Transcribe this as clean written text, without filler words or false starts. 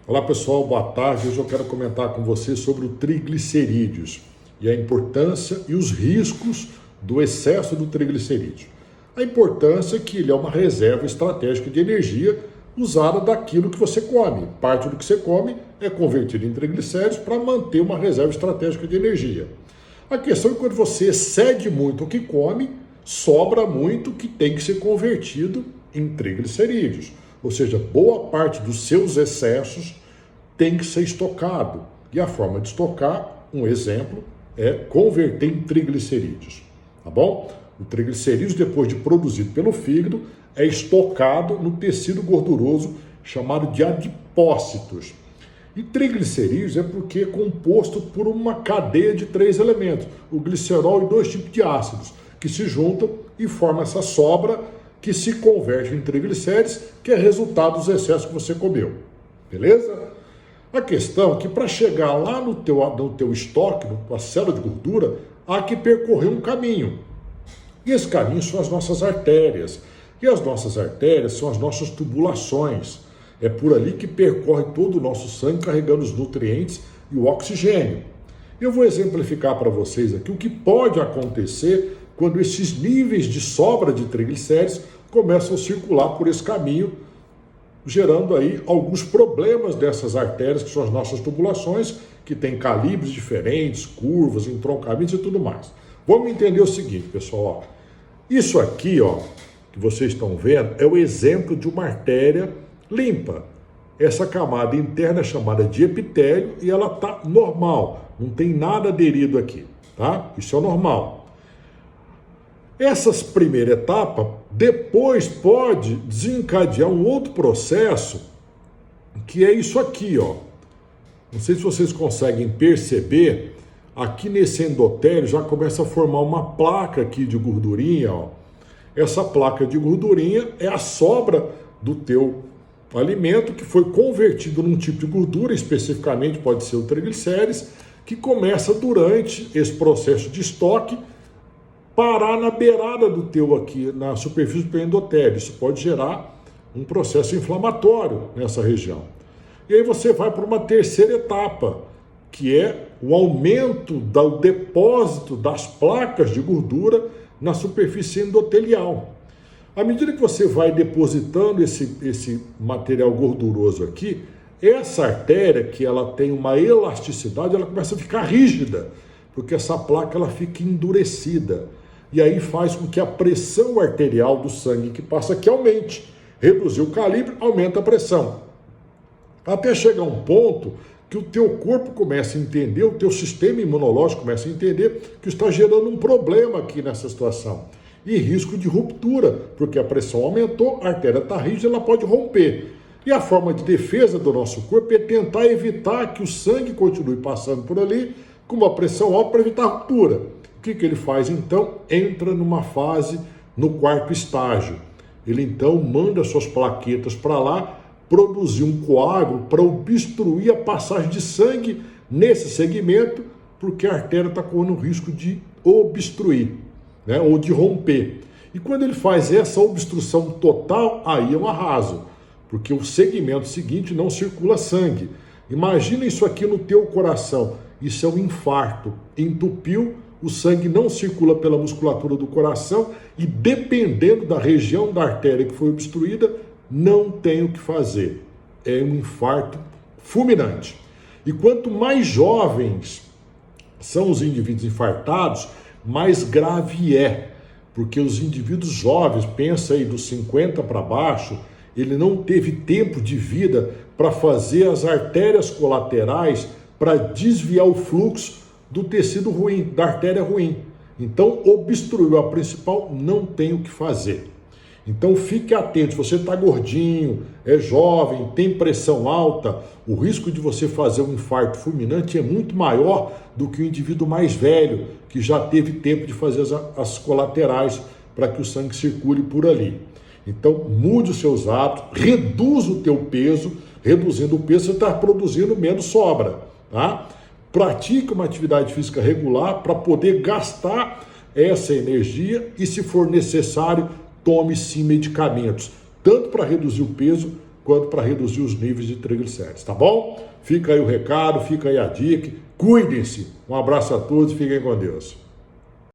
Olá pessoal, boa tarde. Hoje eu quero comentar com você sobre o triglicerídeos e a importância e os riscos do excesso do triglicerídeo. A importância é que ele é uma reserva estratégica de energia usada daquilo que você come. Parte do que você come é convertido em triglicéridos para manter uma reserva estratégica de energia. A questão é que quando você excede muito o que come, sobra muito que tem que ser convertido em triglicerídeos. Ou seja, boa parte dos seus excessos tem que ser estocado. E a forma de estocar, um exemplo, é converter em triglicerídeos. Tá bom? O triglicerídeos, depois de produzido pelo fígado, é estocado no tecido gorduroso chamado de adipócitos. E triglicerídeos é porque é composto por uma cadeia de 3 elementos, o glicerol e 2 tipos de ácidos, que se juntam e formam essa sobra que se converte em triglicéridos, que é resultado dos excessos que você comeu. Beleza? A questão é que para chegar lá no teu estoque, na célula de gordura, há que percorrer um caminho. E esse caminho são as nossas artérias. E as nossas artérias são as nossas tubulações. É por ali que percorre todo o nosso sangue carregando os nutrientes e o oxigênio. Eu vou exemplificar para vocês aqui o que pode acontecer quando esses níveis de sobra de triglicéridos começam a circular por esse caminho, gerando aí alguns problemas dessas artérias, que são as nossas tubulações, que têm calibres diferentes, curvas, entroncamentos e tudo mais. Vamos entender o seguinte, pessoal. Isso aqui, que vocês estão vendo, é o exemplo de uma artéria limpa. Essa camada interna é chamada de epitélio e ela está normal, não tem nada aderido aqui, tá? Isso é o normal. Essas primeira etapa, depois pode desencadear um outro processo, que é isso aqui, Não sei se vocês conseguem perceber, aqui nesse endotélio já começa a formar uma placa aqui de gordurinha, Essa placa de gordurinha é a sobra do teu alimento que foi convertido num tipo de gordura, especificamente pode ser o triglicérides, que começa durante esse processo de estoque parar na beirada do teu aqui, na superfície do endotélio. Isso pode gerar um processo inflamatório nessa região. E aí você vai para uma terceira etapa, que é o aumento do depósito das placas de gordura na superfície endotelial. À medida que você vai depositando esse material gorduroso aqui, essa artéria, que ela tem uma elasticidade, ela começa a ficar rígida, porque essa placa ela fica endurecida. E aí faz com que a pressão arterial do sangue que passa aqui aumente. Reduzir o calibre, aumenta a pressão. Até chegar um ponto que o teu corpo começa a entender, o teu sistema imunológico começa a entender que está gerando um problema aqui nessa situação. E risco de ruptura, porque a pressão aumentou, a artéria está rígida, ela pode romper. E a forma de defesa do nosso corpo é tentar evitar que o sangue continue passando por ali com uma pressão alta para evitar a ruptura. O que ele faz então? Entra numa fase, no quarto estágio. Ele então manda suas plaquetas para lá, produzir um coágulo para obstruir a passagem de sangue nesse segmento, porque a artéria está correndo o risco de obstruir, ou de romper. E quando ele faz essa obstrução total, aí é um arraso, porque o segmento seguinte não circula sangue. Imagina isso aqui no teu coração, isso é um infarto, entupiu, o sangue não circula pela musculatura do coração e, dependendo da região da artéria que foi obstruída, não tem o que fazer. É um infarto fulminante. E quanto mais jovens são os indivíduos infartados, mais grave é. Porque os indivíduos jovens, pensa aí dos 50 para baixo, ele não teve tempo de vida para fazer as artérias colaterais para desviar o fluxo do tecido ruim, da artéria ruim. Então, obstruiu a principal, não tem o que fazer. Então, fique atento, se você está gordinho, é jovem, tem pressão alta, o risco de você fazer um infarto fulminante é muito maior do que o indivíduo mais velho, que já teve tempo de fazer as colaterais para que o sangue circule por ali. Então, mude os seus hábitos, reduza o teu peso, reduzindo o peso, você está produzindo menos sobra, tá? Pratique uma atividade física regular para poder gastar essa energia e, se for necessário, tome sim medicamentos, tanto para reduzir o peso quanto para reduzir os níveis de triglicéridos, tá bom? Fica aí o recado, fica aí a dica. Cuidem-se. Um abraço a todos e fiquem com Deus.